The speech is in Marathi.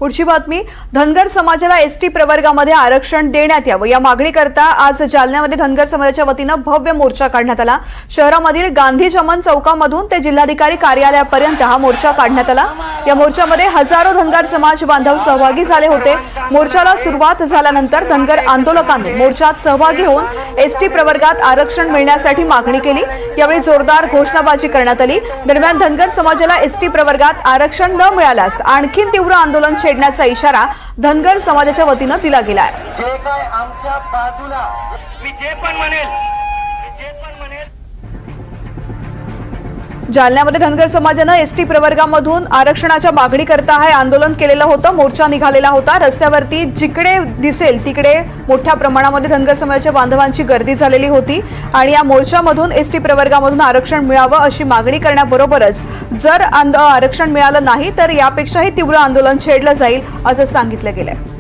पुढची बातमी, धनगर समाजाला एसटी प्रवर्गामध्ये आरक्षण देण्यात यावं या मागणीकरता आज जालन्यामध्ये धनगर समाजाच्या वतीनं भव्य मोर्चा काढण्यात आला। शहरामधील गांधी चमन चौकामधून ते जिल्हाधिकारी कार्यालयापर्यंत हा मोर्चा काढण्यात आला। या मोर्चामध्ये हजारो धनगर समाज बांधव सहभागी झाले होते। मोर्चाला सुरुवात झाल्यानंतर धनगर आंदोलकांनी मोर्चात सहभागी होऊन एसटी प्रवर्गात आरक्षण मिळण्यासाठी मागणी केली। यावेळी जोरदार घोषणाबाजी करण्यात आली। दरम्यान धनगर समाजाला एसटी प्रवर्गात आरक्षण न मिळाल्यास आणखी तीव्र आंदोलन छेडण्याचा इशारा धनगर समाजाच्या वतीनं दिला गेलाय। जालन्यामध्ये धनगर समाजानं एसटी प्रवर्गामधून आरक्षणाच्या मागणी करता हे आंदोलन केलेलं होतं। मोर्चा निघालेला होता। रस्त्यावरती जिकडे दिसेल तिकडे मोठ्या प्रमाणामध्ये धनगर समाजाच्या बांधवांची गर्दी झालेली होती आणि या मोर्चामधून एसटी प्रवर्गामधून आरक्षण मिळावं अशी मागणी करण्याबरोबरच जर आरक्षण मिळालं नाही तर यापेक्षाही तीव्र आंदोलन छेडलं जाईल असं सांगितलं गेलंय।